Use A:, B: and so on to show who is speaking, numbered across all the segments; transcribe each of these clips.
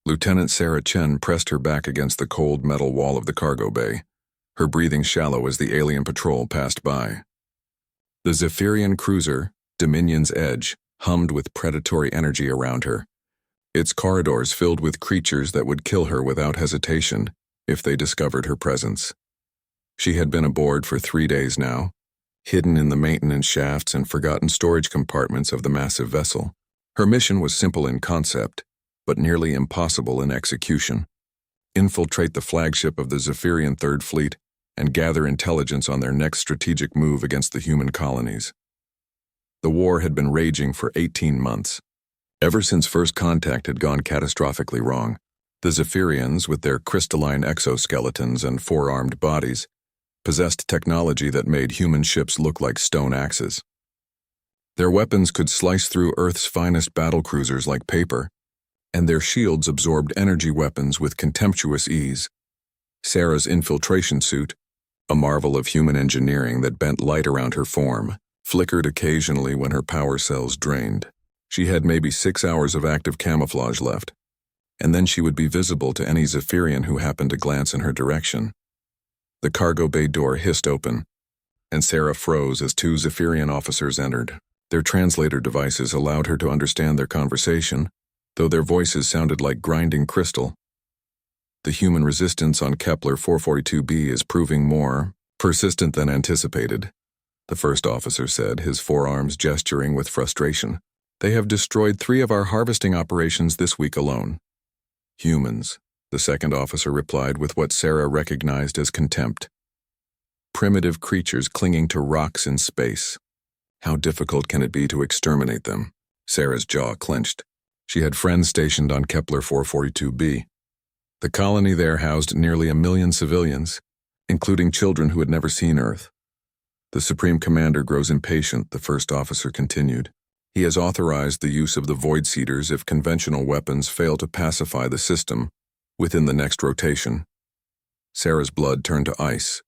A: Lieutenant Sarah Chen pressed her back against the cold metal wall of the cargo bay, her breathing shallow as the alien patrol passed by. The Zephyrian cruiser, Dominion's Edge, hummed with predatory energy around her, its corridors filled with creatures that would kill her without hesitation if they discovered her presence. She had been aboard for 3 days now, hidden in the maintenance shafts and forgotten storage compartments of the massive vessel. Her mission was simple in concept, but nearly impossible in execution. Infiltrate the flagship of the Zephyrian Third Fleet and gather intelligence on their next strategic move against the human colonies. The war had been raging for 18 months. Ever since first contact had gone catastrophically wrong, the Zephyrians, with their crystalline exoskeletons and four-armed bodies, possessed technology that made human ships look like stone axes. Their weapons could slice through Earth's finest battlecruisers like paper, and their shields absorbed energy weapons with contemptuous ease. Sarah's infiltration suit, a marvel of human engineering that bent light around her form, flickered occasionally when her power cells drained. She had maybe 6 hours of active camouflage left, and then she would be visible to any Zephyrian who happened to glance in her direction. The cargo bay door hissed open, and Sarah froze as 2 Zephyrian officers entered. Their translator devices allowed her to understand their conversation, though their voices sounded like grinding crystal. The human resistance on Kepler 442b is proving more persistent than anticipated, the first officer said, his forearms gesturing with frustration. They have destroyed 3 of our harvesting operations this week alone. Humans, the second officer replied with what Sarah recognized as contempt. Primitive creatures clinging to rocks in space. How difficult can it be to exterminate them? Sarah's jaw clenched. She had friends stationed on Kepler 442b. The colony there housed nearly 1 million civilians, including children who had never seen Earth. The Supreme Commander grows impatient, the first officer continued. He has authorized the use of the Void Seeders if conventional weapons fail to pacify the system within the next rotation. Sarah's blood turned to ice.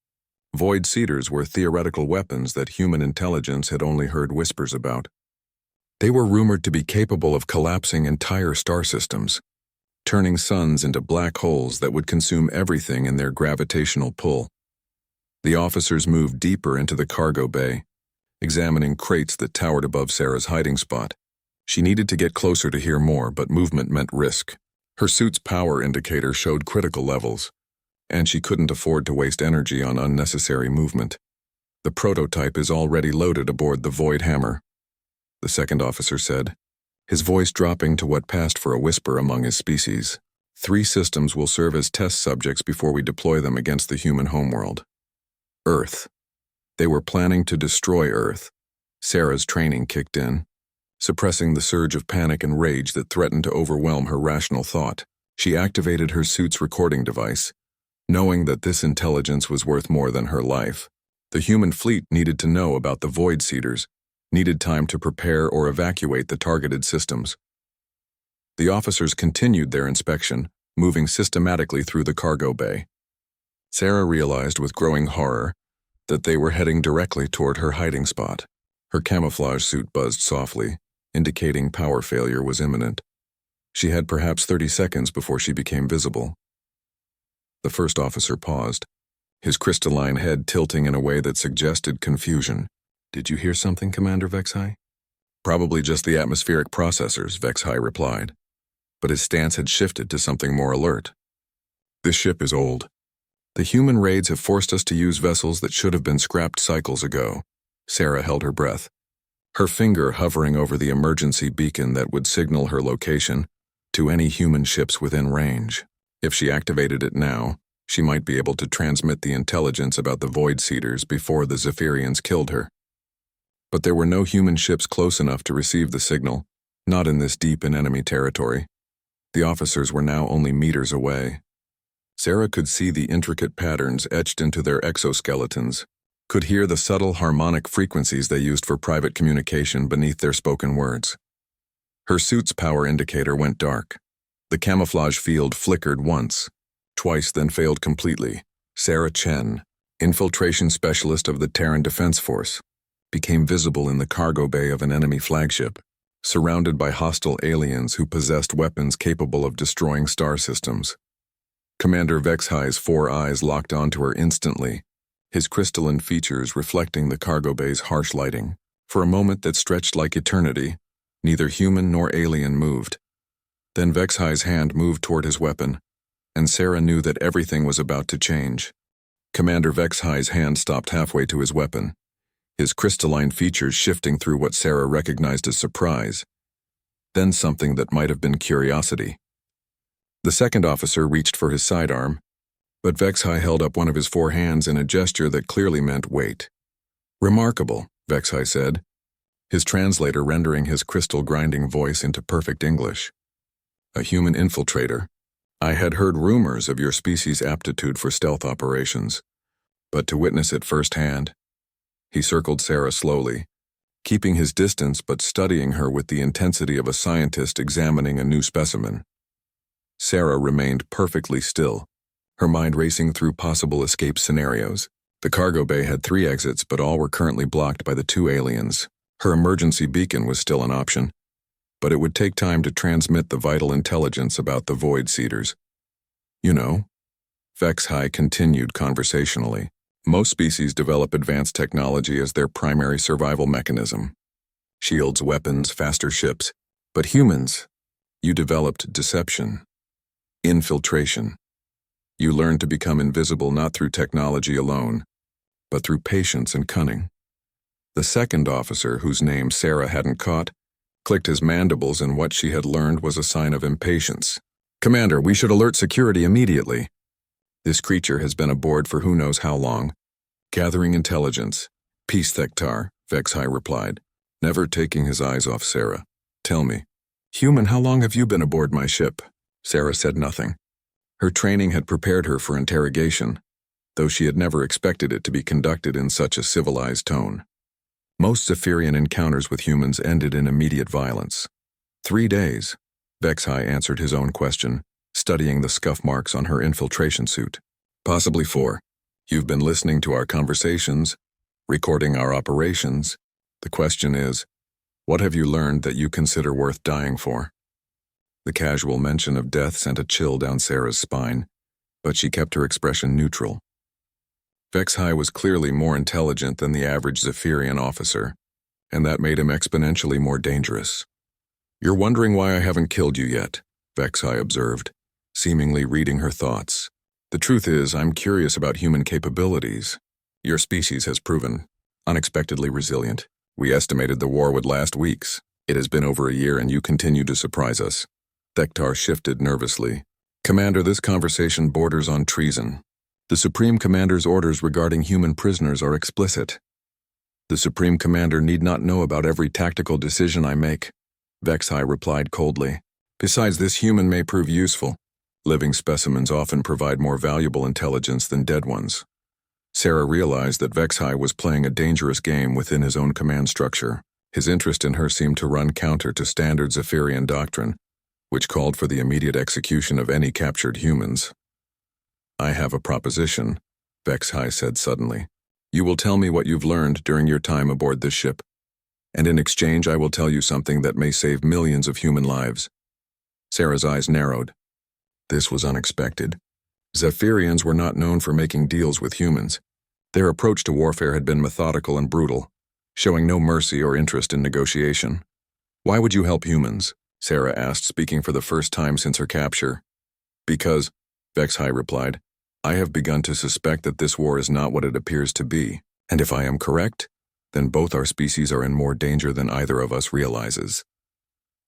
A: Void Seeders were theoretical weapons that human intelligence had only heard whispers about. They were rumored to be capable of collapsing entire star systems, turning suns into black holes that would consume everything in their gravitational pull. The officers moved deeper into the cargo bay, examining crates that towered above Sarah's hiding spot. She needed to get closer to hear more, but movement meant risk. Her suit's power indicator showed critical levels, and she couldn't afford to waste energy on unnecessary movement. The prototype is already loaded aboard the Void Hammer, the second officer said, his voice dropping to what passed for a whisper among his species. 3 systems will serve as test subjects before we deploy them against the human homeworld. Earth. They were planning to destroy Earth. Sarah's training kicked in, suppressing the surge of panic and rage that threatened to overwhelm her rational thought. She activated her suit's recording device, knowing that this intelligence was worth more than her life. The human fleet needed to know about the Void Seeders, needed time to prepare or evacuate the targeted systems. The officers continued their inspection, moving systematically through the cargo bay. Sarah realized with growing horror that they were heading directly toward her hiding spot. Her camouflage suit buzzed softly, indicating power failure was imminent. She had perhaps 30 seconds before she became visible. The first officer paused, his crystalline head tilting in a way that suggested confusion. "Did you hear something, Commander Vexhai?" "Probably just the atmospheric processors," Vexhai replied. But his stance had shifted to something more alert. "This ship is old. The human raids have forced us to use vessels that should have been scrapped cycles ago." Sarah held her breath, her finger hovering over the emergency beacon that would signal her location to any human ships within range. If she activated it now, she might be able to transmit the intelligence about the Void Seeders before the Zephyrians killed her. But there were no human ships close enough to receive the signal, not in this deep in enemy territory. The officers were now only meters away. Sarah could see the intricate patterns etched into their exoskeletons, could hear the subtle harmonic frequencies they used for private communication beneath their spoken words. Her suit's power indicator went dark. The camouflage field flickered once, twice, then failed completely. Sarah Chen, infiltration specialist of the Terran Defense Force, became visible in the cargo bay of an enemy flagship. surrounded by hostile aliens who possessed weapons capable of destroying star systems. Commander Vexhi's 4 eyes locked onto her instantly, his crystalline features reflecting the cargo bay's harsh lighting. For a moment that stretched like eternity, neither human nor alien moved. Then Vexhi's hand moved toward his weapon, and Sarah knew that everything was about to change. Commander Vexhi's hand stopped halfway to his weapon, his crystalline features shifting through what Sarah recognized as surprise, then something that might have been curiosity. The second officer reached for his sidearm, but Vexhi held up one of his 4 hands in a gesture that clearly meant wait. "Remarkable," Vexhi said, his translator rendering his crystal-grinding voice into perfect English. "A human infiltrator. I had heard rumors of your species' aptitude for stealth operations, but to witness it firsthand." He circled Sarah slowly, keeping his distance but studying her with the intensity of a scientist examining a new specimen. Sarah remained perfectly still, her mind racing through possible escape scenarios. The cargo bay had 3 exits, but all were currently blocked by the 2 aliens. Her emergency beacon was still an option, but it would take time to transmit the vital intelligence about the Void Seeders. "You know," Vexhi continued conversationally, "most species develop advanced technology as their primary survival mechanism. Shields, weapons, faster ships. But humans, you developed deception, infiltration. You learned to become invisible not through technology alone, but through patience and cunning." The second officer, whose name Sarah hadn't caught, clicked his mandibles, and what she had learned was a sign of impatience. "Commander, we should alert security immediately. This creature has been aboard for who knows how long. Gathering intelligence." "Peace, Thektar," Vexhi replied, never taking his eyes off Sarah. "Tell me, human, how long have you been aboard my ship?" Sarah said nothing. Her training had prepared her for interrogation, though she had never expected it to be conducted in such a civilized tone. Most Zephyrian encounters with humans ended in immediate violence. 3 days, Vexhi answered his own question, studying the scuff marks on her infiltration suit. "Possibly 4. You've been listening to our conversations, recording our operations. The question is, what have you learned that you consider worth dying for?" The casual mention of death sent a chill down Sarah's spine, but she kept her expression neutral. Vexhi was clearly more intelligent than the average Zephyrian officer, and that made him exponentially more dangerous. "You're wondering why I haven't killed you yet," Vexhi observed, seemingly reading her thoughts. "The truth is, I'm curious about human capabilities. Your species has proven unexpectedly resilient. We estimated the war would last weeks. It has been over a year and you continue to surprise us." Thektar shifted nervously. "Commander, this conversation borders on treason. The Supreme Commander's orders regarding human prisoners are explicit. The Supreme Commander need not know about every tactical decision I make," Vexhi replied coldly. "Besides, this human may prove useful. Living specimens often provide more valuable intelligence than dead ones." Sarah realized that Vexhi was playing a dangerous game within his own command structure. His interest in her seemed to run counter to standard Zephyrian doctrine, which called for the immediate execution of any captured humans. "I have a proposition," Vexhi said suddenly. "You will tell me what you've learned during your time aboard this ship, and in exchange I will tell you something that may save millions of human lives." Sarah's eyes narrowed. This was unexpected. Zephyrians were not known for making deals with humans. Their approach to warfare had been methodical and brutal, showing no mercy or interest in negotiation. "Why would you help humans?" Sarah asked, speaking for the first time since her capture. "Because," Vexhi replied, "I have begun to suspect that this war is not what it appears to be, and if I am correct, then both our species are in more danger than either of us realizes."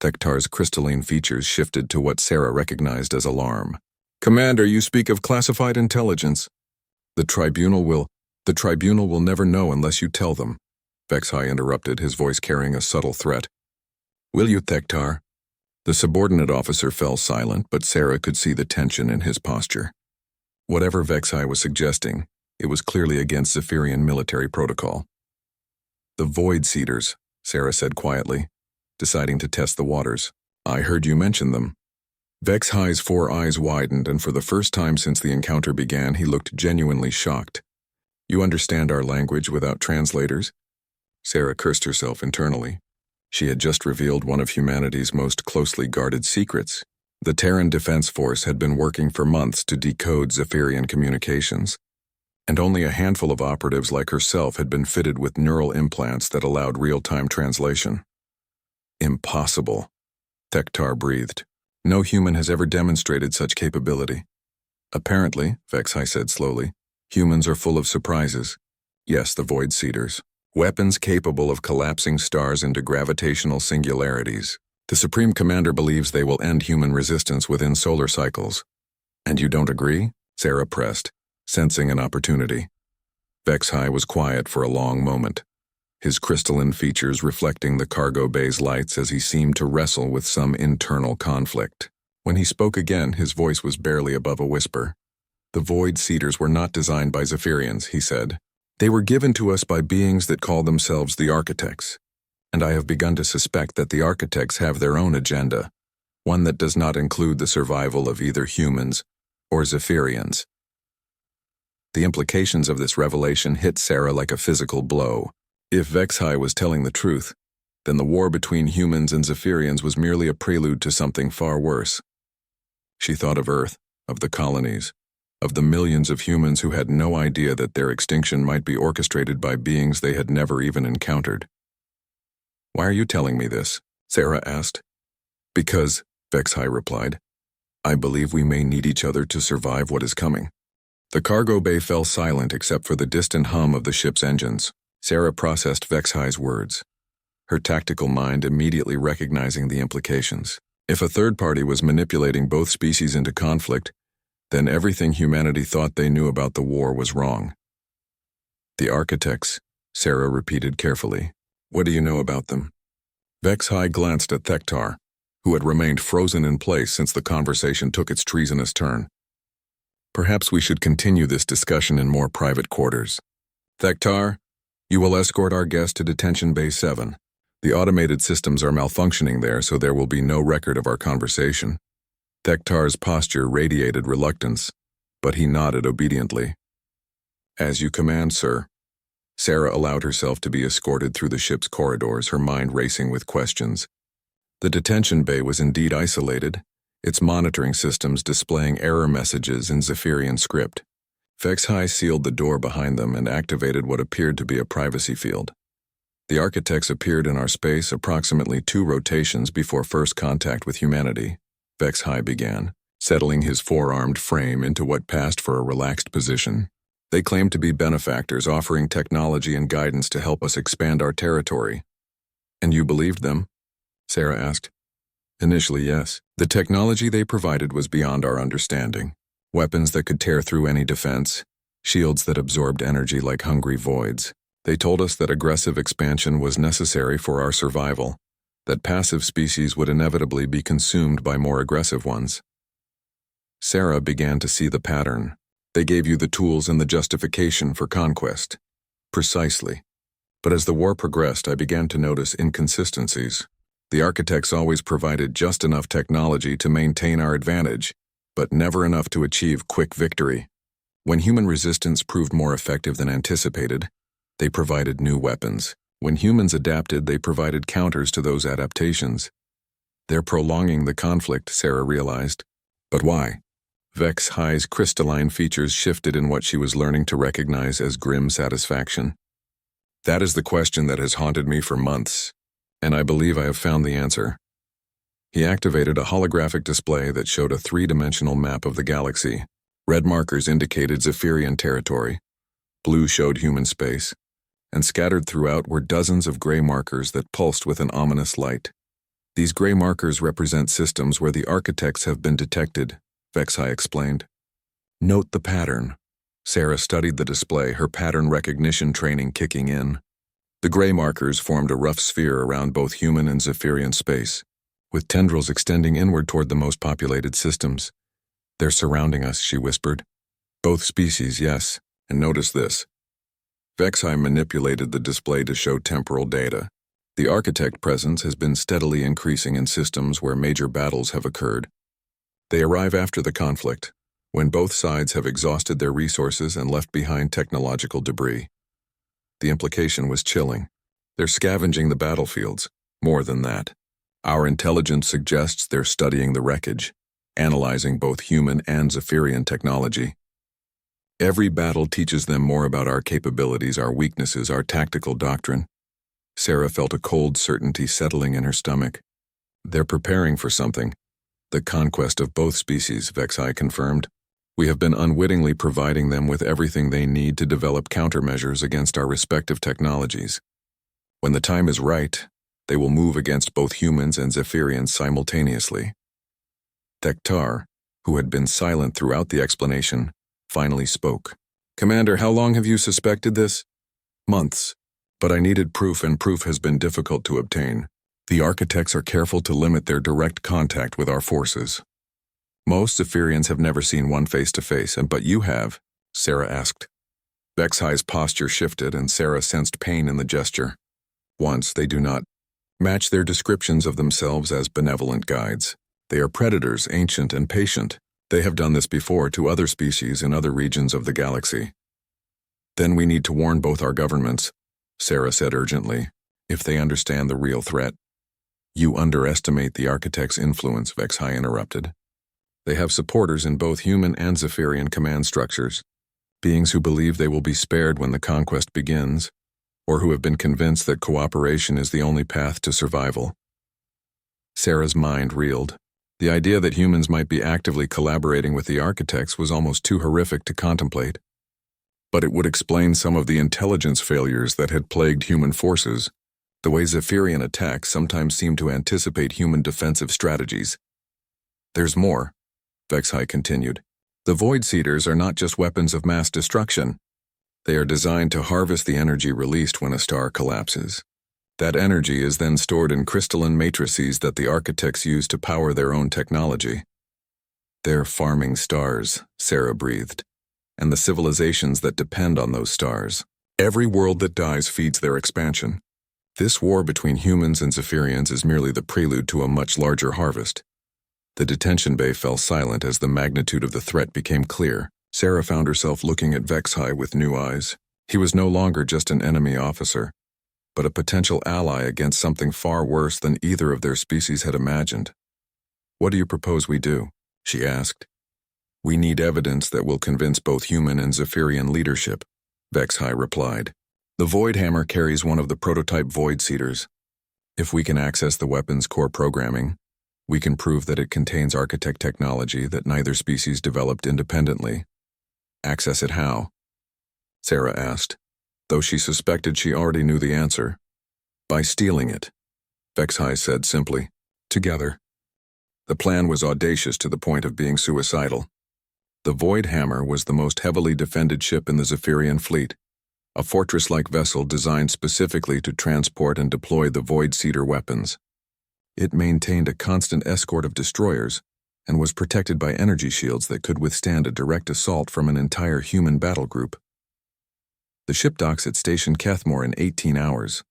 A: Thektar's crystalline features shifted to what Sarah recognized as alarm. "Commander, you speak of classified intelligence. The tribunal will never know unless you tell them," Vexhi interrupted, his voice carrying a subtle threat. "Will you, Thektar?" The subordinate officer fell silent, but Sarah could see the tension in his posture. Whatever Vexhi was suggesting, it was clearly against Zephyrian military protocol. "The Void Seeders," Sarah said quietly, deciding to test the waters. "I heard you mention them." Vexhi's 4 eyes widened, and for the first time since the encounter began, he looked genuinely shocked. "You understand our language without translators?" Sarah cursed herself internally. She had just revealed one of humanity's most closely guarded secrets. The Terran Defense Force had been working for months to decode Zephyrian communications, and only a handful of operatives like herself had been fitted with neural implants that allowed real-time translation. Impossible, Thektar breathed. No human has ever demonstrated such capability. Apparently, Vexhai said slowly, humans are full of surprises. Yes, the Void Seeders. Weapons capable of collapsing stars into gravitational singularities. The Supreme Commander believes they will end human resistance within solar cycles. And you don't agree? Sarah pressed, sensing an opportunity. Vexhai was quiet for a long moment, his crystalline features reflecting the cargo bay's lights as he seemed to wrestle with some internal conflict. When he spoke again, his voice was barely above a whisper. The Void Seeders were not designed by Zephyrians, he said. They were given to us by beings that call themselves the Architects, and I have begun to suspect that the Architects have their own agenda, one that does not include the survival of either humans or Zephyrians. The implications of this revelation hit Sarah like a physical blow. If Vexhai was telling the truth, then the war between humans and Zephyrians was merely a prelude to something far worse. She thought of Earth, of the colonies, of the millions of humans who had no idea that their extinction might be orchestrated by beings they had never even encountered. "Why are you telling me this?" Sarah asked. "Because," Vexhai replied, "I believe we may need each other to survive what is coming." The cargo bay fell silent except for the distant hum of the ship's engines. Sarah processed Vexhai's words, her tactical mind immediately recognizing the implications. If a third party was manipulating both species into conflict, then everything humanity thought they knew about the war was wrong. "The Architects," Sarah repeated carefully. "What do you know about them?" Vexhai glanced at Thektar, who had remained frozen in place since the conversation took its treasonous turn. "Perhaps we should continue this discussion in more private quarters. Thektar, you will escort our guest to Detention Bay 7. The automated systems are malfunctioning there, so there will be no record of our conversation." Thektar's posture radiated reluctance, but he nodded obediently. "As you command, sir." Sarah allowed herself to be escorted through the ship's corridors, her mind racing with questions. The detention bay was indeed isolated, its monitoring systems displaying error messages in Zephyrian script. Vexhai sealed the door behind them and activated what appeared to be a privacy field. The Architects appeared in our space approximately 2 rotations before first contact with humanity. Vexhai began, settling his four-armed frame into what passed for a relaxed position. "They claimed to be benefactors offering technology and guidance to help us expand our territory." "And you believed them?" Sarah asked. "Initially, yes. The technology they provided was beyond our understanding. Weapons that could tear through any defense, shields that absorbed energy like hungry voids. They told us that aggressive expansion was necessary for our survival, that passive species would inevitably be consumed by more aggressive ones." Sarah began to see the pattern. "They gave you the tools and the justification for conquest." "Precisely. But as the war progressed, I began to notice inconsistencies. The Architects always provided just enough technology to maintain our advantage, but never enough to achieve quick victory. When human resistance proved more effective than anticipated, they provided new weapons. When humans adapted, they provided counters to those adaptations. They're prolonging the conflict, Sarah realized. But why? Vexhai's crystalline features shifted in what she was learning to recognize as grim satisfaction. "That is the question that has haunted me for months, and I believe I have found the answer." He activated a holographic display that showed a 3-dimensional map of the galaxy. Red markers indicated Zephyrian territory. Blue showed human space. And scattered throughout were dozens of gray markers that pulsed with an ominous light. "These gray markers represent systems where the Architects have been detected," Vexhai explained. "Note the pattern." Sarah studied the display, her pattern recognition training kicking in. The gray markers formed a rough sphere around both human and Zephyrian space, with tendrils extending inward toward the most populated systems. "They're surrounding us," she whispered. "Both species, yes, and notice this." Vexhai manipulated the display to show temporal data. The Architect presence has been steadily increasing in systems where major battles have occurred. They arrive after the conflict, when both sides have exhausted their resources and left behind technological debris. The implication was chilling. They're scavenging the battlefields, More than that, our intelligence suggests they're studying the wreckage, analyzing both human and Zephyrian technology. Every battle teaches them more about our capabilities, our weaknesses, our tactical doctrine. Sarah felt a cold certainty settling in her stomach. They're preparing for something. The conquest of both species, Vexai confirmed. We have been unwittingly providing them with everything they need to develop countermeasures against our respective technologies. When the time is right, they will move against both humans and Zephyrians simultaneously. Tektar, who had been silent throughout the explanation, finally spoke. Commander, how long have you suspected this? Months. But I needed proof, and proof has been difficult to obtain. The architects are careful to limit their direct contact with our forces. Most Zephyrians have never seen one face-to-face, but you have, Sarah asked. Vexai's posture shifted, and Sarah sensed pain in the gesture. Once, they do not match their descriptions of themselves as benevolent guides. They are predators, ancient and patient. They have done this before to other species in other regions of the galaxy. Then we need to warn both our governments, Sarah said urgently, if they understand the real threat. You underestimate the architect's influence, Vexai interrupted. They have supporters in both human and Zephyrian command structures, beings who believe they will be spared when the conquest begins, or who have been convinced that cooperation is the only path to survival. Sarah's mind reeled. The idea that humans might be actively collaborating with the architects was almost too horrific to contemplate. But it would explain some of the intelligence failures that had plagued human forces. The way Zephyrian attacks sometimes seem to anticipate human defensive strategies. There's more, Vexai continued. The Void Seeders are not just weapons of mass destruction. They are designed to harvest the energy released when a star collapses. That energy is then stored in crystalline matrices that the architects use to power their own technology. They're farming stars, Sarah breathed, and the civilizations that depend on those stars. Every world that dies feeds their expansion. This war between humans and Zephyrians is merely the prelude to a much larger harvest. The detention bay fell silent as the magnitude of the threat became clear. Sarah found herself looking at Vexai with new eyes. He was no longer just an enemy officer, but a potential ally against something far worse than either of their species had imagined. What do you propose we do? She asked. We need evidence that will convince both human and Zephyrian leadership, Vexai replied. The Void Hammer carries one of the prototype Void Seeders. If we can access the weapon's core programming, we can prove that it contains architect technology that neither species developed independently. Access it how? Sarah asked, though she suspected she already knew the answer. By stealing it, Vexai said simply. Together. The plan was audacious to the point of being suicidal. The Void Hammer was the most heavily defended ship in the Zephyrian fleet, a fortress-like vessel designed specifically to transport and deploy the Void Seeder weapons. It maintained a constant escort of destroyers and was protected by energy shields that could withstand a direct assault from an entire human battle group. The ship docks at Station Kethmore in 18 hours,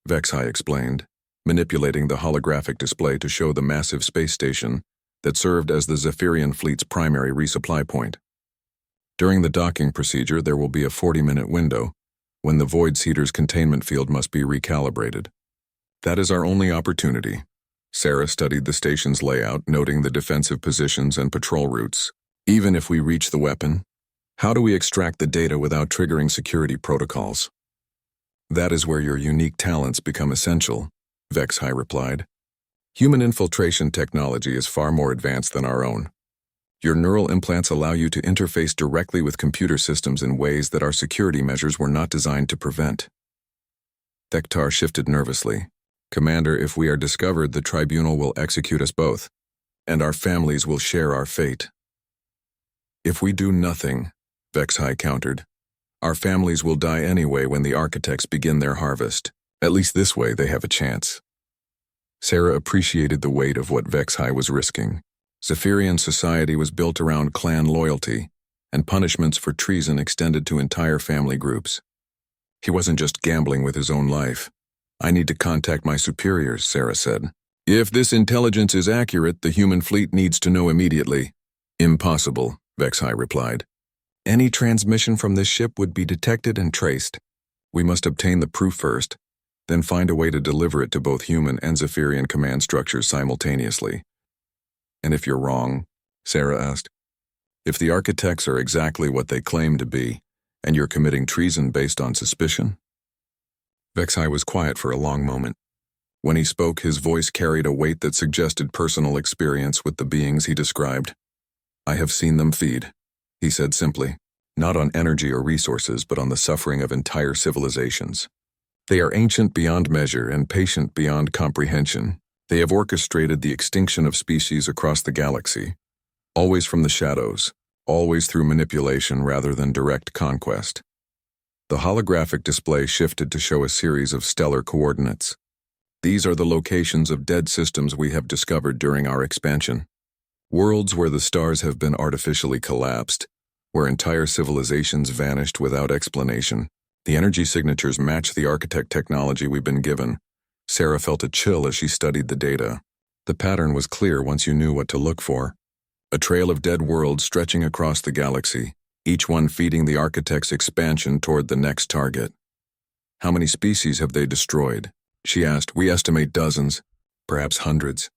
A: Vexai explained, manipulating the holographic display to show the massive space station that served as the Zephyrian fleet's primary resupply point. During the docking procedure, there will be a 40-minute window when the Void Seeder's containment field must be recalibrated. That is our only opportunity. Sarah studied the station's layout, noting the defensive positions and patrol routes. Even if we reach the weapon, how do we extract the data without triggering security protocols? That is where your unique talents become essential, Vexai replied. Human infiltration technology is far more advanced than our own. Your neural implants allow you to interface directly with computer systems in ways that our security measures were not designed to prevent. Tektar shifted nervously. Commander, if we are discovered, the tribunal will execute us both, and our families will share our fate. If we do nothing, Vexai countered, our families will die anyway when the architects begin their harvest. At least this way they have a chance. Sarah appreciated the weight of what Vexai was risking. Zephyrian society was built around clan loyalty, and punishments for treason extended to entire family groups. He wasn't just gambling with his own life. I need to contact my superiors, Sarah said. If this intelligence is accurate, the human fleet needs to know immediately. Impossible, Vexai replied. Any transmission from this ship would be detected and traced. We must obtain the proof first, then find a way to deliver it to both human and Zephyrian command structures simultaneously. And if you're wrong, Sarah asked, if the architects are exactly what they claim to be, and you're committing treason based on suspicion? Vexai was quiet for a long moment. When he spoke, his voice carried a weight that suggested personal experience with the beings he described. I have seen them feed, he said simply, not on energy or resources, but on the suffering of entire civilizations. They are ancient beyond measure and patient beyond comprehension. They have orchestrated the extinction of species across the galaxy, always from the shadows, always through manipulation rather than direct conquest. The holographic display shifted to show a series of stellar coordinates. These are the locations of dead systems we have discovered during our expansion. Worlds where the stars have been artificially collapsed, where entire civilizations vanished without explanation. The energy signatures match the architect technology we've been given. Sarah felt a chill as she studied the data. The pattern was clear once you knew what to look for. A trail of dead worlds stretching across the galaxy, each one feeding the architect's expansion toward the next target. How many species have they destroyed? She asked. We estimate dozens, perhaps hundreds.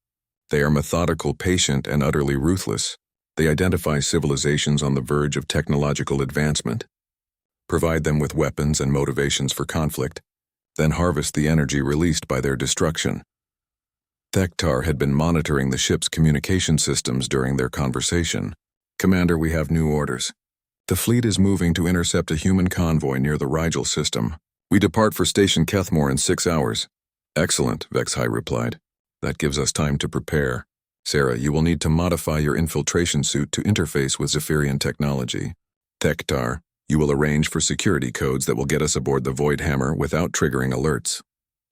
A: They are methodical, patient, and utterly ruthless. They identify civilizations on the verge of technological advancement, provide them with weapons and motivations for conflict, then harvest the energy released by their destruction. Thektar had been monitoring the ship's communication systems during their conversation. Commander, we have new orders. The fleet is moving to intercept a human convoy near the Rigel system. We depart for Station Kethmore in 6 hours. Excellent, Vexai replied. That gives us time to prepare. Sarah, you will need to modify your infiltration suit to interface with Zephyrian technology. Thektar, you will arrange for security codes that will get us aboard the Void Hammer without triggering alerts.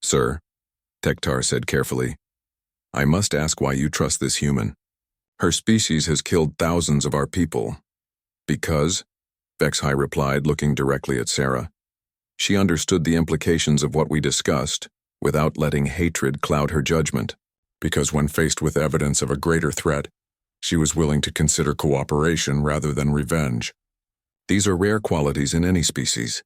A: Sir, Thektar said carefully, I must ask why you trust this human. Her species has killed thousands of our people. Because, Vexai replied, looking directly at Sarah. She understood the implications of what we discussed, without letting hatred cloud her judgment. Because when faced with evidence of a greater threat, she was willing to consider cooperation rather than revenge. These are rare qualities in any species.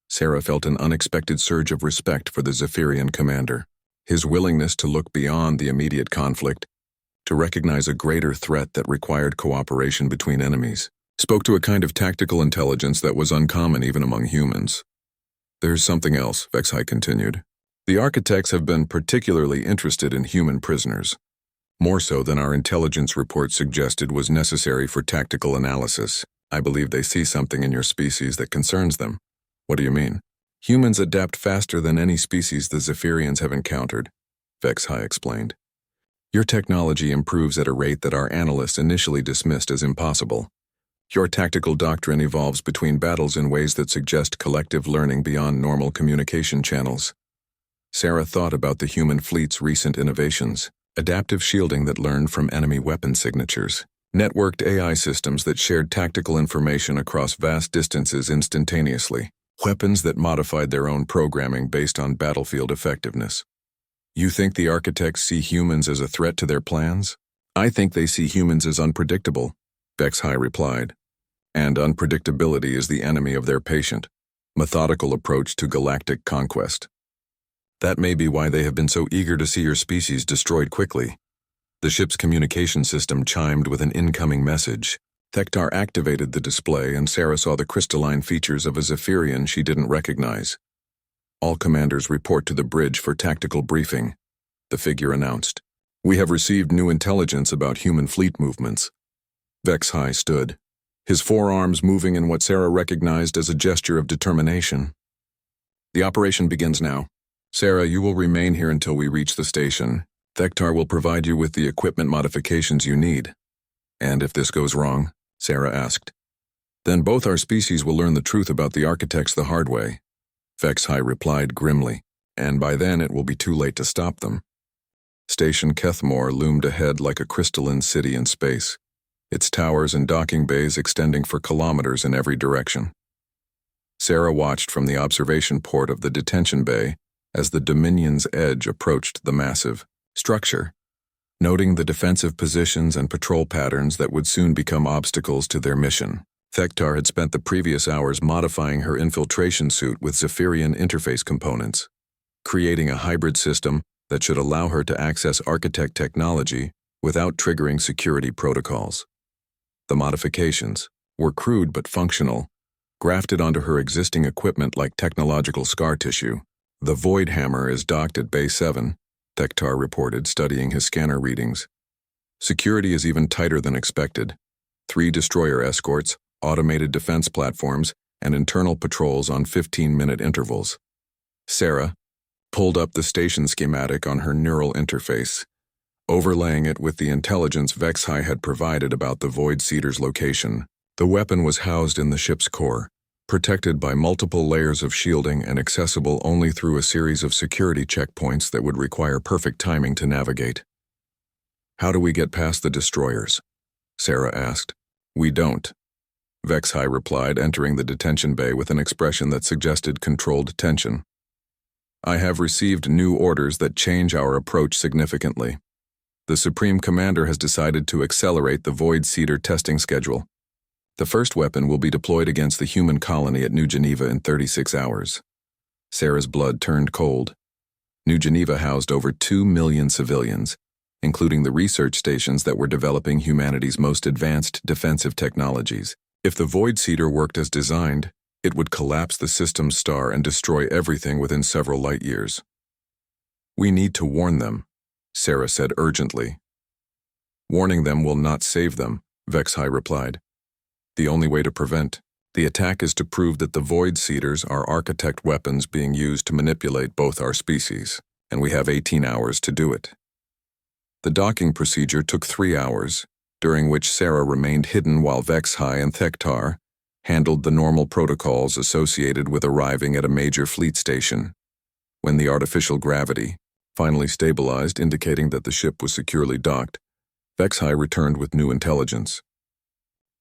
A: Sarah felt an unexpected surge of respect for the Zephyrian commander. His willingness to look beyond the immediate conflict, to recognize a greater threat that required cooperation between enemies, spoke to a kind of tactical intelligence that was uncommon even among humans. There's something else, Vexai continued. The architects have been particularly interested in human prisoners, more so than our intelligence report suggested was necessary for tactical analysis. I believe they see something in your species that concerns them. What do you mean? Humans adapt faster than any species the Zephyrians have encountered, Vexai explained. Your technology improves at a rate that our analysts initially dismissed as impossible. Your tactical doctrine evolves between battles in ways that suggest collective learning beyond normal communication channels. Sarah thought about the human fleet's recent innovations, adaptive shielding that learned from enemy weapon signatures, networked AI systems that shared tactical information across vast distances instantaneously, weapons that modified their own programming based on battlefield effectiveness. You think the architects see humans as a threat to their plans? I think they see humans as unpredictable, Vexai replied. And unpredictability is the enemy of their patient, methodical approach to galactic conquest. That may be why they have been so eager to see your species destroyed quickly. The ship's communication system chimed with an incoming message. Thektar activated the display and Sarah saw the crystalline features of a Zephyrian she didn't recognize. All commanders report to the bridge for tactical briefing, the figure announced. We have received new intelligence about human fleet movements. Vexai stood, his forearms moving in what Sarah recognized as a gesture of determination. The operation begins now. Sarah, you will remain here until we reach the station. Thektar will provide you with the equipment modifications you need. And if this goes wrong, Sarah asked, then both our species will learn the truth about the architects the hard way. Vexai replied grimly, and by then it will be too late to stop them. Station Kethmore loomed ahead like a crystalline city in space, its towers and docking bays extending for kilometers in every direction. Sarah watched from the observation port of the detention bay as the Dominion's edge approached the massive structure, noting the defensive positions and patrol patterns that would soon become obstacles to their mission. Thektar had spent the previous hours modifying her infiltration suit with Zephyrian interface components. creating a hybrid system that should allow her to access architect technology without triggering security protocols. The modifications were crude but functional, grafted onto her existing equipment like technological scar tissue. The Void Hammer is docked at Bay 7, Tektar reported, studying his scanner readings. Security is even tighter than expected. 3 destroyer escorts, automated defense platforms, and internal patrols on 15-minute intervals. Sarah pulled up the station schematic on her neural interface, overlaying it with the intelligence Vexhai had provided about the Void Seeder's location. The weapon was housed in the ship's core, protected by multiple layers of shielding and accessible only through a series of security checkpoints that would require perfect timing to navigate. "How do we get past the destroyers?" Sarah asked. "We don't," Vexhai replied, entering the detention bay with an expression that suggested controlled tension. "I have received new orders that change our approach significantly. The Supreme Commander has decided to accelerate the Void Seeder testing schedule. The first weapon will be deployed against the human colony at New Geneva in 36 hours. Sarah's blood turned cold. New Geneva housed over 2 million civilians, including the research stations that were developing humanity's most advanced defensive technologies. If the Void Seeder worked as designed, it would collapse the system's star and destroy everything within several light years. "We need to warn them," Sarah said urgently. "Warning them will not save them," Vexhai replied. "The only way to prevent the attack is to prove that the Void Seeders are architect weapons being used to manipulate both our species, and we have 18 hours to do it." The docking procedure took 3 hours, during which Sarah remained hidden while Vexhai and Tektar handled the normal protocols associated with arriving at a major fleet station. When the artificial gravity finally stabilized, indicating that the ship was securely docked, Vexhai returned with new intelligence.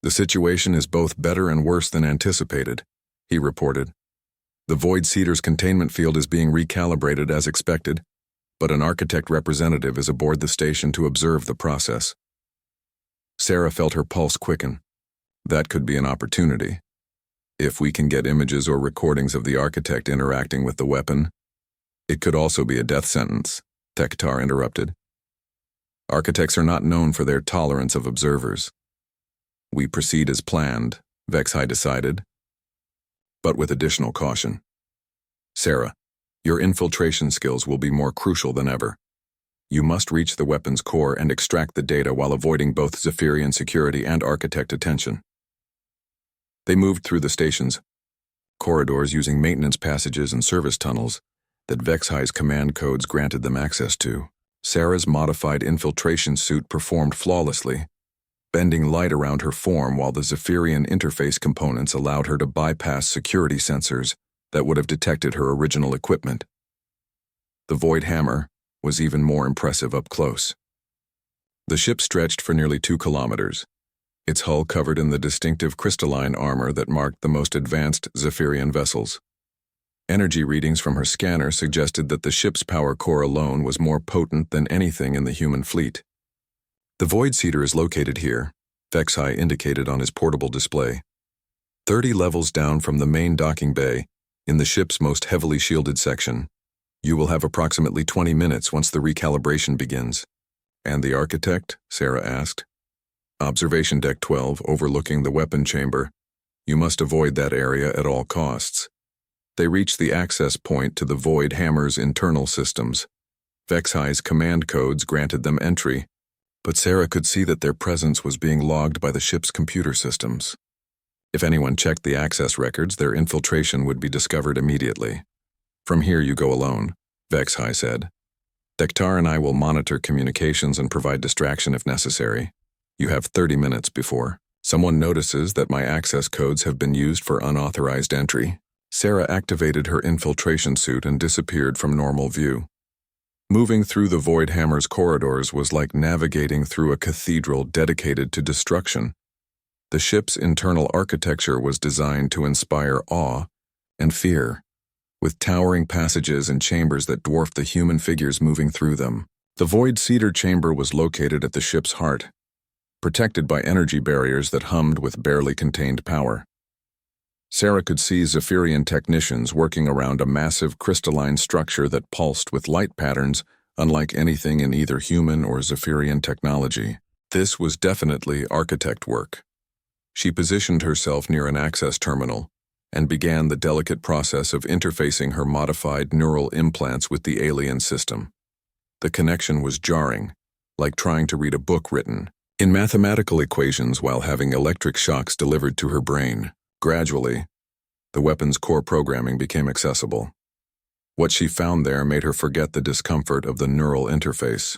A: "The situation is both better and worse than anticipated," he reported. "The Void Seeder's containment field is being recalibrated as expected, but an architect representative is aboard the station to observe the process." Sarah felt her pulse quicken. That could be an opportunity. If we can get images or recordings of the architect interacting with the weapon, it could also be a death sentence, Tektar interrupted. "Architects are not known for their tolerance of observers." "We proceed as planned," Vexhai decided, but with additional caution. "Sarah, your infiltration skills will be more crucial than ever. You must reach the weapon's core and extract the data while avoiding both Zephyrian security and architect attention." They moved through the station's corridors using maintenance passages and service tunnels that Vexhai's command codes granted them access to. Sarah's modified infiltration suit performed flawlessly, bending light around her form while the Zephyrian interface components allowed her to bypass security sensors that would have detected her original equipment. The Void Hammer was even more impressive up close. The ship stretched for nearly 2 kilometers, its hull covered in the distinctive crystalline armor that marked the most advanced Zephyrian vessels. Energy readings from her scanner suggested that the ship's power core alone was more potent than anything in the human fleet. "The Void Seeder is located here," Vexhai indicated on his portable display. 30 levels down from the main docking bay, in the ship's most heavily shielded section. You will have approximately 20 minutes once the recalibration begins." "And the architect?" Sarah asked. "Observation Deck 12, overlooking the weapon chamber. You must avoid that area at all costs." They reached the access point to the Void Hammer's internal systems. Vexhai's command codes granted them entry, but Sarah could see that their presence was being logged by the ship's computer systems. If anyone checked the access records, their infiltration would be discovered immediately. "From here you go alone," Vexhai said. "Tektar and I will monitor communications and provide distraction if necessary. You have 30 minutes before someone notices that my access codes have been used for unauthorized entry." Sarah activated her infiltration suit and disappeared from normal view. Moving through the Void Hammer's corridors was like navigating through a cathedral dedicated to destruction. The ship's internal architecture was designed to inspire awe and fear, with towering passages and chambers that dwarfed the human figures moving through them. The Void Seeder chamber was located at the ship's heart, protected by energy barriers that hummed with barely contained power. Sarah could see Zephyrian technicians working around a massive crystalline structure that pulsed with light patterns unlike anything in either human or Zephyrian technology. This was definitely architect work. She positioned herself near an access terminal and began the delicate process of interfacing her modified neural implants with the alien system. The connection was jarring, like trying to read a book written in mathematical equations while having electric shocks delivered to her brain. Gradually, the weapon's core programming became accessible. What she found there made her forget the discomfort of the neural interface.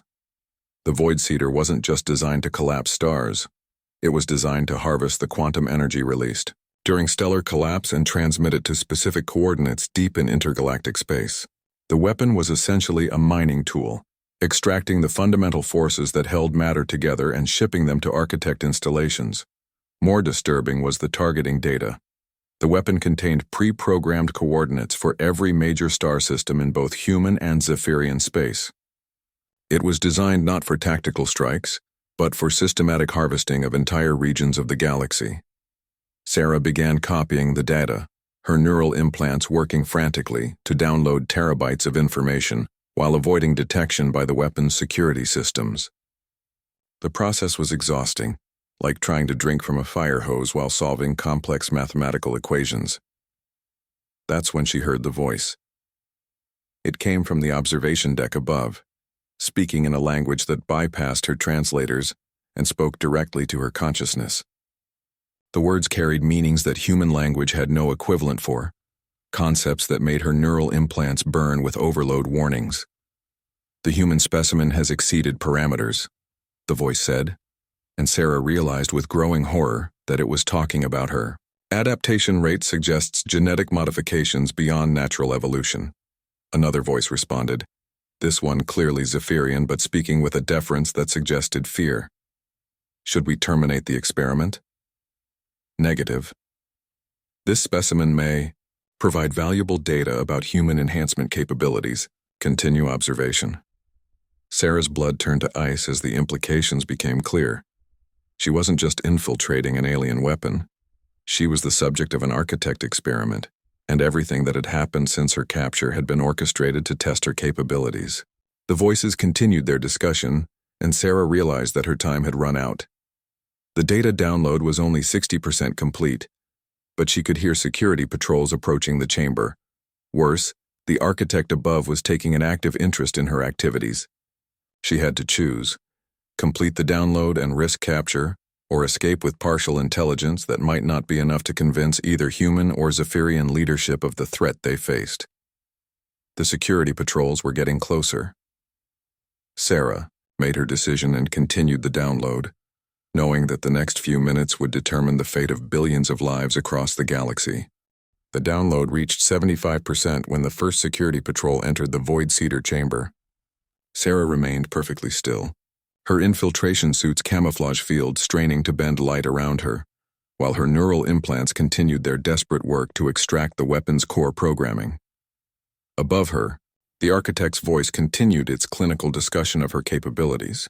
A: The Void Seeder wasn't just designed to collapse stars. It was designed to harvest the quantum energy released during stellar collapse and transmit it to specific coordinates deep in intergalactic space. The weapon was essentially a mining tool, extracting the fundamental forces that held matter together and shipping them to architect installations. More disturbing was the targeting data. The weapon contained pre-programmed coordinates for every major star system in both human and Zephyrian space. It was designed not for tactical strikes, but for systematic harvesting of entire regions of the galaxy. Sarah began copying the data, her neural implants working frantically to download terabytes of information while avoiding detection by the weapon's security systems. The process was exhausting, like trying to drink from a fire hose while solving complex mathematical equations. That's when she heard the voice. It came from the observation deck above, speaking in a language that bypassed her translators and spoke directly to her consciousness. The words carried meanings that human language had no equivalent for, concepts that made her neural implants burn with overload warnings. "The human specimen has exceeded parameters," the voice said, and Sarah realized with growing horror that it was talking about her. "Adaptation rate suggests genetic modifications beyond natural evolution," another voice responded, this one clearly Zephyrian but speaking with a deference that suggested fear. "Should we terminate the experiment?" "Negative. This specimen may provide valuable data about human enhancement capabilities. Continue observation." Sarah's blood turned to ice as the implications became clear. She wasn't just infiltrating an alien weapon. She was the subject of an architect experiment, and everything that had happened since her capture had been orchestrated to test her capabilities. The voices continued their discussion, and Sarah realized that her time had run out. The data download was only 60% complete, but she could hear security patrols approaching the chamber. Worse, the architect above was taking an active interest in her activities. She had to choose: complete the download and risk capture, or escape with partial intelligence that might not be enough to convince either human or Zephyrian leadership of the threat they faced. The security patrols were getting closer. Sarah made her decision and continued the download, knowing that the next few minutes would determine the fate of billions of lives across the galaxy. The download reached 75% when the first security patrol entered the Void Seeder chamber. Sarah remained perfectly still, her infiltration suit's camouflage field straining to bend light around her, while her neural implants continued their desperate work to extract the weapon's core programming. Above her, the architect's voice continued its clinical discussion of her capabilities,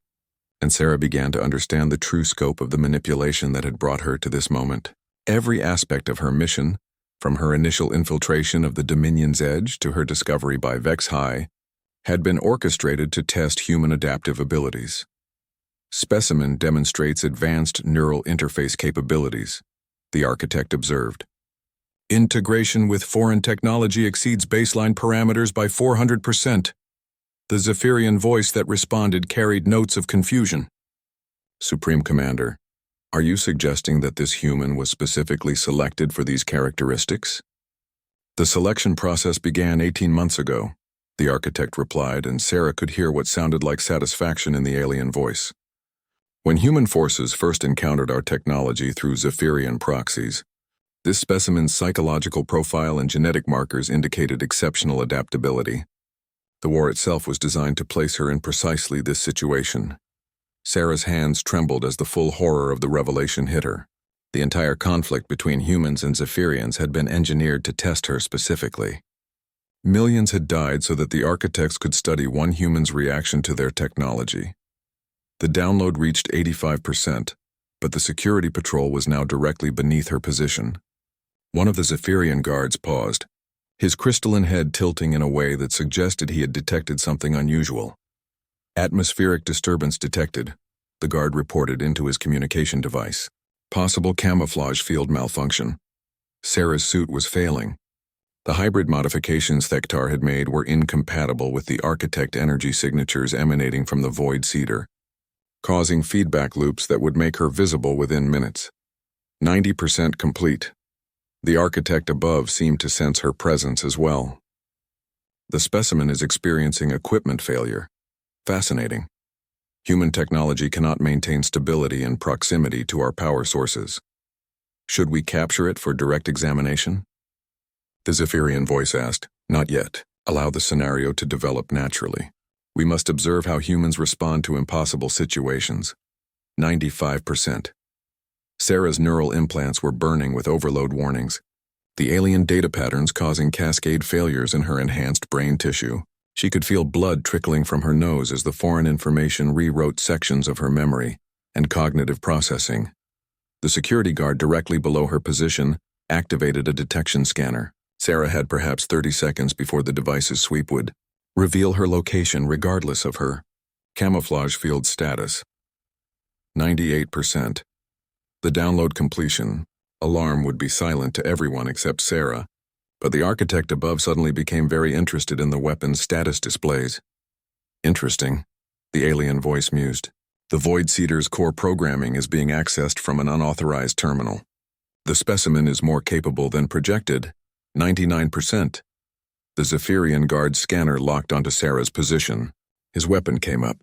A: and Sarah began to understand the true scope of the manipulation that had brought her to this moment. Every aspect of her mission, from her initial infiltration of the Dominion's edge to her discovery by Vex High, had been orchestrated to test human adaptive abilities. "Specimen demonstrates advanced neural interface capabilities," the architect observed. "Integration with foreign technology exceeds baseline parameters by 400%. The Zephyrian voice that responded carried notes of confusion. "Supreme Commander, are you suggesting that this human was specifically selected for these characteristics?" "The selection process began 18 months ago," the architect replied, and Sarah could hear what sounded like satisfaction in the alien voice. "When human forces first encountered our technology through Zephyrian proxies, this specimen's psychological profile and genetic markers indicated exceptional adaptability. The war itself was designed to place her in precisely this situation." Sarah's hands trembled as the full horror of the revelation hit her. The entire conflict between humans and Zephyrians had been engineered to test her specifically. Millions had died so that the architects could study one human's reaction to their technology. The download reached 85%, but the security patrol was now directly beneath her position. One of the Zephyrian guards paused, his crystalline head tilting in a way that suggested he had detected something unusual. Atmospheric disturbance detected, the guard reported into his communication device. Possible camouflage field malfunction. Sarah's suit was failing. The hybrid modifications Thektar had made were incompatible with the architect energy signatures emanating from the void seeder, causing feedback loops that would make her visible within minutes. 90% complete. The architect above seemed to sense her presence as well. The specimen is experiencing equipment failure. Fascinating. Human technology cannot maintain stability in proximity to our power sources. Should we capture it for direct examination? The Zephyrian voice asked. Not yet. Allow the scenario to develop naturally. We must observe how humans respond to impossible situations. 95%. Sarah's neural implants were burning with overload warnings, the alien data patterns causing cascade failures in her enhanced brain tissue. She could feel blood trickling from her nose as the foreign information rewrote sections of her memory and cognitive processing. The security guard directly below her position activated a detection scanner. Sarah had perhaps 30 seconds before the device's sweep would reveal her location regardless of her camouflage field status. 98%. The download completion alarm would be silent to everyone except Sarah, but the architect above suddenly became very interested in the weapon's status displays. Interesting, the alien voice mused. The Void Seeder's core programming is being accessed from an unauthorized terminal. The specimen is more capable than projected, 99%. The Zephyrian guard scanner locked onto Sarah's position. His weapon came up,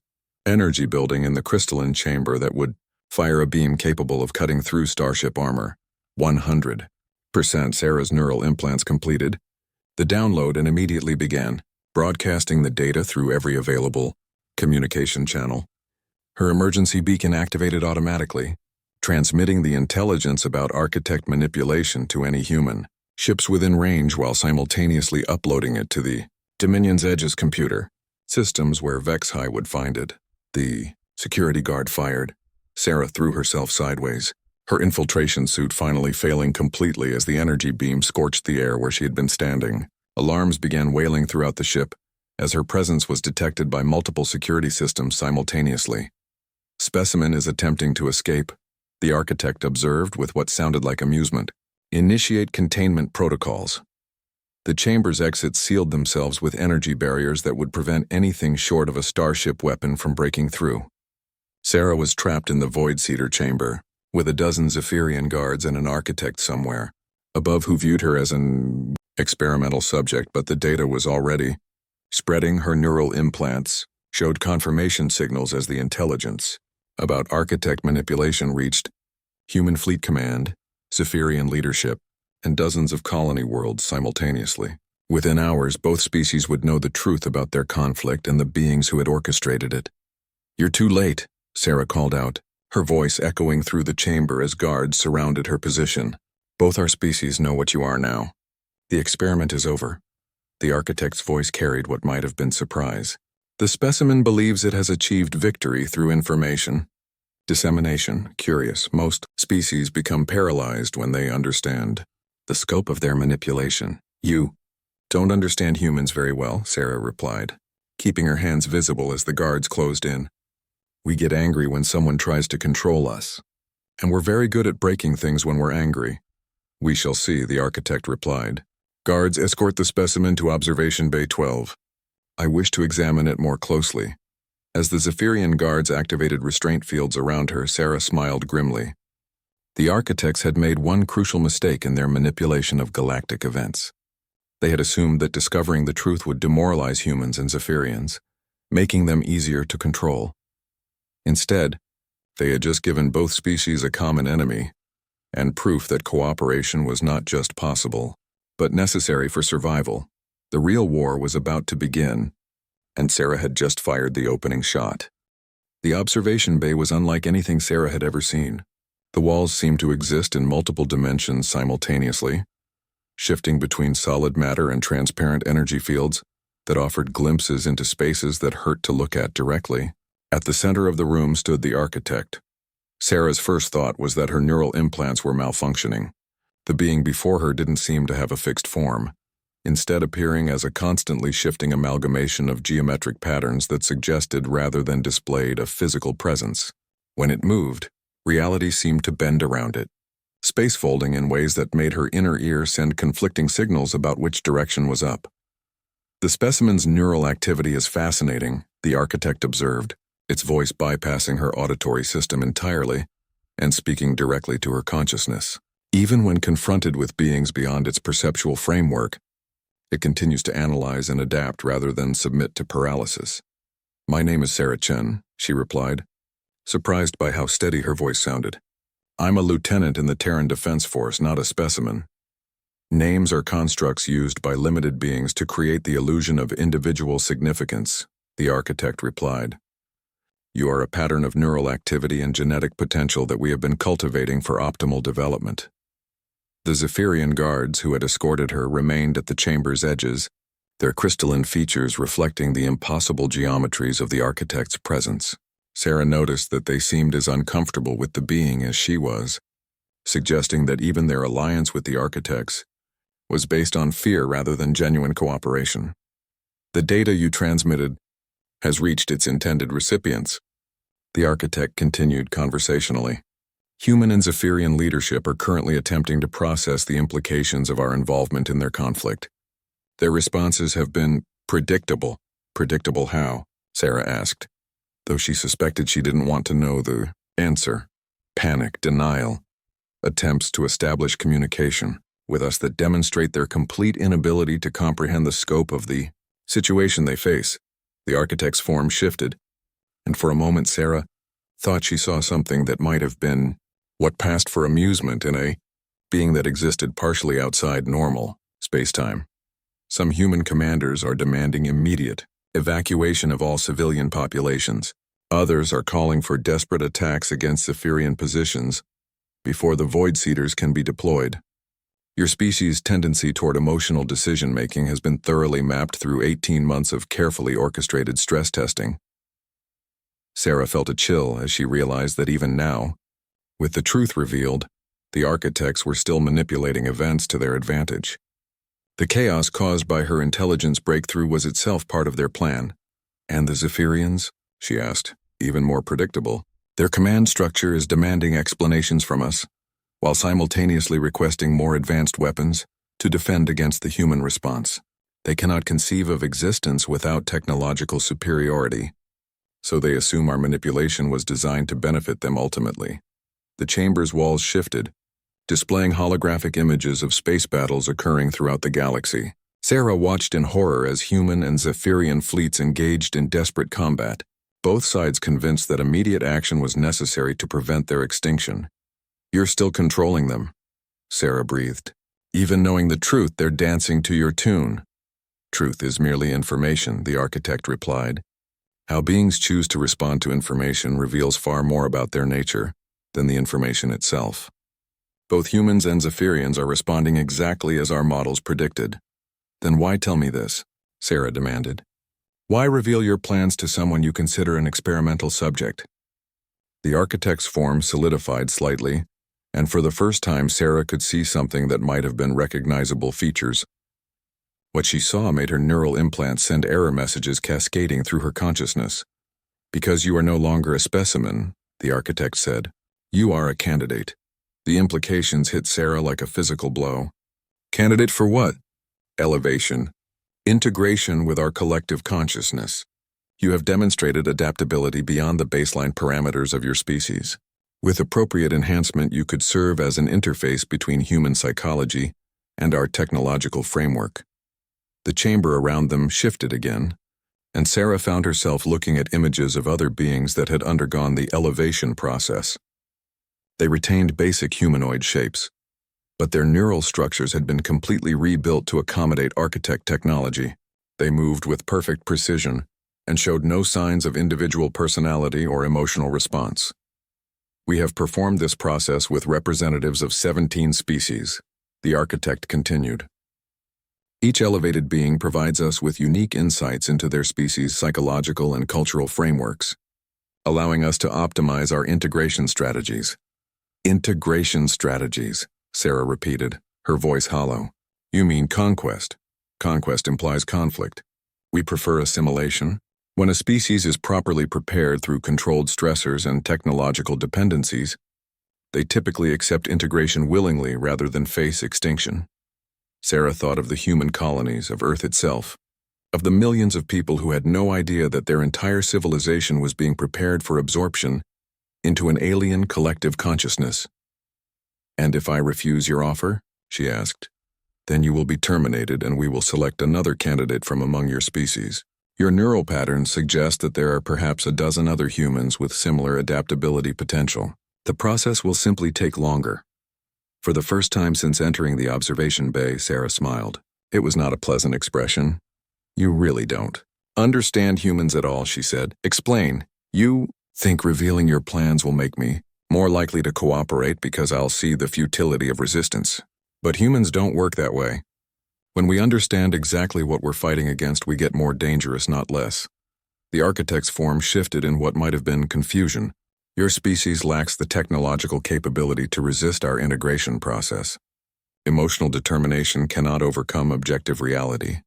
A: energy building in the crystalline chamber that would fire a beam capable of cutting through starship armor. 100%. Sarah's neural implants completed. The download and immediately began, broadcasting the data through every available communication channel. Her emergency beacon activated automatically, transmitting the intelligence about architect manipulation to any human ships within range while simultaneously uploading it to the Dominion's Edge's computer, systems where Vexhai would find it. The security guard fired. Sarah threw herself sideways, her infiltration suit finally failing completely as the energy beam scorched the air where she had been standing. Alarms began wailing throughout the ship as her presence was detected by multiple security systems simultaneously. Specimen is attempting to escape, the architect observed with what sounded like amusement. Initiate containment protocols. The chamber's exits sealed themselves with energy barriers that would prevent anything short of a starship weapon from breaking through. Sarah was trapped in the Void Seeder chamber, with a dozen Zephyrian guards and an architect somewhere above who viewed her as an experimental subject, but the data was already spreading. Her neural implants showed confirmation signals as the intelligence about architect manipulation reached Human Fleet Command, Zephyrian leadership, and dozens of colony worlds simultaneously. Within hours, both species would know the truth about their conflict and the beings who had orchestrated it. "You're too late," Sarah called out, her voice echoing through the chamber as guards surrounded her position. "Both our species know what you are now. The experiment is over." The architect's voice carried what might have been surprise. "The specimen believes it has achieved victory through information dissemination. Curious, most species become paralyzed when they understand the scope of their manipulation. You don't understand humans very well," Sarah replied, keeping her hands visible as the guards closed in. "We get angry when someone tries to control us, and we're very good at breaking things when we're angry." "We shall see," the architect replied. "Guards, escort the specimen to Observation Bay 12. I wish to examine it more closely." As the Zephyrian guards activated restraint fields around her, Sarah smiled grimly. The architects had made one crucial mistake in their manipulation of galactic events. They had assumed that discovering the truth would demoralize humans and Zephyrians, making them easier to control. Instead, they had just given both species a common enemy, and proof that cooperation was not just possible, but necessary for survival. The real war was about to begin, and Sarah had just fired the opening shot. The observation bay was unlike anything Sarah had ever seen. The walls seemed to exist in multiple dimensions simultaneously, shifting between solid matter and transparent energy fields that offered glimpses into spaces that hurt to look at directly. At the center of the room stood the architect. Sarah's first thought was that her neural implants were malfunctioning. The being before her didn't seem to have a fixed form, instead appearing as a constantly shifting amalgamation of geometric patterns that suggested rather than displayed a physical presence. When it moved, reality seemed to bend around it, space-folding in ways that made her inner ear send conflicting signals about which direction was up. The specimen's neural activity is fascinating, the architect observed, its voice bypassing her auditory system entirely and speaking directly to her consciousness. Even when confronted with beings beyond its perceptual framework, it continues to analyze and adapt rather than submit to paralysis. "My name is Sarah Chen," she replied, surprised by how steady her voice sounded. "I'm a lieutenant in the Terran Defense Force, not a specimen." Names are constructs used by limited beings to create the illusion of individual significance, the architect replied. "You are a pattern of neural activity and genetic potential that we have been cultivating for optimal development." The Zephyrian guards who had escorted her remained at the chamber's edges, their crystalline features reflecting the impossible geometries of the architect's presence. Sarah noticed that they seemed as uncomfortable with the being as she was, suggesting that even their alliance with the architects was based on fear rather than genuine cooperation. "The data you transmitted has reached its intended recipients," the architect continued conversationally. "Human and Zephyrian leadership are currently attempting to process the implications of our involvement in their conflict. Their responses have been predictable." "Predictable how?" Sarah asked, though she suspected she didn't want to know the answer. "Panic, denial, attempts to establish communication with us that demonstrate their complete inability to comprehend the scope of the situation they face." The architect's form shifted, and for a moment Sarah thought she saw something that might have been what passed for amusement in a being that existed partially outside normal space-time. "Some human commanders are demanding immediate evacuation of all civilian populations. Others are calling for desperate attacks against Zephyrian positions before the Void Seeders can be deployed. Your species' tendency toward emotional decision-making has been thoroughly mapped through 18 months of carefully orchestrated stress testing." Sarah felt a chill as she realized that even now, with the truth revealed, the architects were still manipulating events to their advantage. The chaos caused by her intelligence breakthrough was itself part of their plan. "And the Zephyrians?" she asked, even more predictable. "Their command structure is demanding explanations from us, while simultaneously requesting more advanced weapons to defend against the human response. They cannot conceive of existence without technological superiority, so they assume our manipulation was designed to benefit them ultimately." The chamber's walls shifted, displaying holographic images of space battles occurring throughout the galaxy. Sarah watched in horror as human and Zephyrian fleets engaged in desperate combat, both sides convinced that immediate action was necessary to prevent their extinction. "You're still controlling them," Sarah breathed. "Even knowing the truth, they're dancing to your tune." "Truth is merely information," the architect replied. "How beings choose to respond to information reveals far more about their nature than the information itself. Both humans and Zephyrians are responding exactly as our models predicted." "Then why tell me this?" Sarah demanded. "Why reveal your plans to someone you consider an experimental subject?" The architect's form solidified slightly, and for the first time Sarah could see something that might have been recognizable features. What she saw made her neural implants send error messages cascading through her consciousness. "Because you are no longer a specimen," the architect said, "you are a candidate." The implications hit Sarah like a physical blow. "Candidate for what?" "Elevation. Integration with our collective consciousness. You have demonstrated adaptability beyond the baseline parameters of your species. With appropriate enhancement, you could serve as an interface between human psychology and our technological framework." The chamber around them shifted again, and Sarah found herself looking at images of other beings that had undergone the elevation process. They retained basic humanoid shapes, but their neural structures had been completely rebuilt to accommodate architect technology. They moved with perfect precision and showed no signs of individual personality or emotional response. "We have performed this process with representatives of 17 species," the architect continued. "Each elevated being provides us with unique insights into their species' psychological and cultural frameworks, allowing us to optimize our integration strategies." Integration strategies. Sarah repeated, her voice hollow. You mean conquest. Conquest implies conflict. We prefer assimilation. When a species is properly prepared through controlled stressors and technological dependencies, they typically accept integration willingly rather than face extinction. Sarah thought of the human colonies, of Earth itself, of the millions of people who had no idea that their entire civilization was being prepared for absorption into an alien collective consciousness. And if I refuse your offer, she asked, then you will be terminated and we will select another candidate from among your species. Your neural patterns suggest that there are perhaps a dozen other humans with similar adaptability potential. The process will simply take longer. For the first time since entering the observation bay, Sarah smiled. It was not a pleasant expression. You really don't understand humans at all, she said. Explain. You think revealing your plans will make me more likely to cooperate because I'll see the futility of resistance. But humans don't work that way. When we understand exactly what we're fighting against, we get more dangerous, not less. The architect's form shifted in what might have been confusion. Your species lacks the technological capability to resist our integration process. Emotional determination cannot overcome objective reality.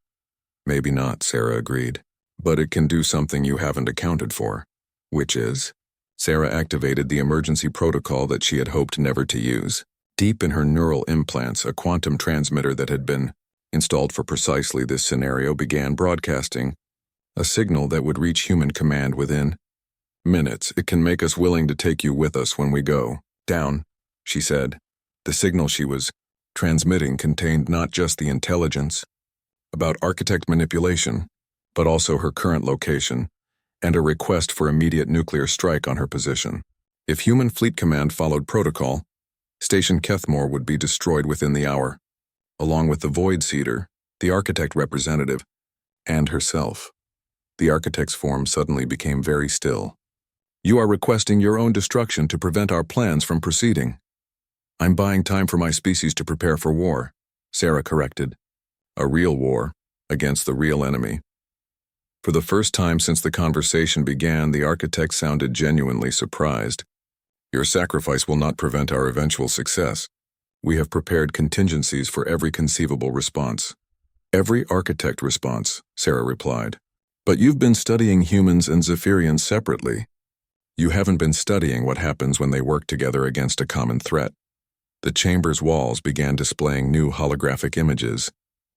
A: Maybe not, Sarah agreed. But it can do something you haven't accounted for. Which is? Sarah activated the emergency protocol that she had hoped never to use. Deep in her neural implants, a quantum transmitter that had been installed for precisely this scenario began broadcasting a signal that would reach human command within minutes. It can make us willing to take you with us when we go down, she said. The signal she was transmitting contained not just the intelligence about architect manipulation, but also her current location and a request for immediate nuclear strike on her position. If Human Fleet Command followed protocol, Station Kethmore would be destroyed within the hour, along with the Void Seeder, the architect representative, and herself. The architect's form suddenly became very still. You are requesting your own destruction to prevent our plans from proceeding. I'm buying time for my species to prepare for war, Sarah corrected. A real war, against the real enemy. For the first time since the conversation began, the architect sounded genuinely surprised. Your sacrifice will not prevent our eventual success. We have prepared contingencies for every conceivable response. Every architect response, Sarah replied. But you've been studying humans and Zephyrians separately. You haven't been studying what happens when they work together against a common threat. The chamber's walls began displaying new holographic images,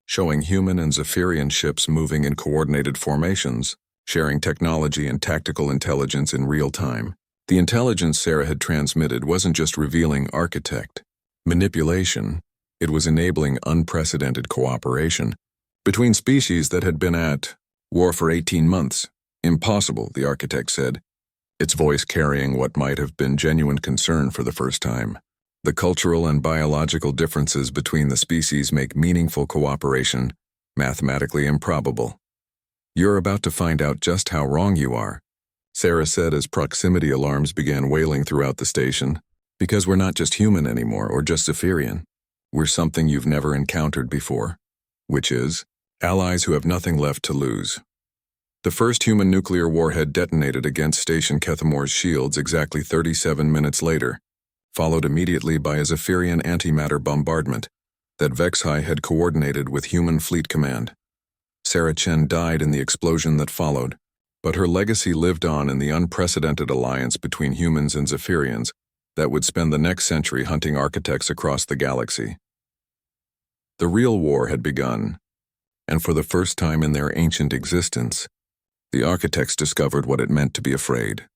A: showing human and Zephyrian ships moving in coordinated formations, sharing technology and tactical intelligence in real time. The intelligence Sarah had transmitted wasn't just revealing architect manipulation, it was enabling unprecedented cooperation between species that had been at war for 18 months. Impossible, the architect said, its voice carrying what might have been genuine concern for the first time. The cultural and biological differences between the species make meaningful cooperation mathematically improbable. You're about to find out just how wrong you are, Sarah said as proximity alarms began wailing throughout the station. Because we're not just human anymore or just Zephyrian. We're something you've never encountered before, which is allies who have nothing left to lose. The first human nuclear warhead detonated against Station Kethamore's shields exactly 37 minutes later, followed immediately by a Zephyrian antimatter bombardment that Vexhai had coordinated with Human Fleet Command. Sarah Chen died in the explosion that followed, but her legacy lived on in the unprecedented alliance between humans and Zephyrians that would spend the next century hunting architects across the galaxy. The real war had begun, and for the first time in their ancient existence, the architects discovered what it meant to be afraid.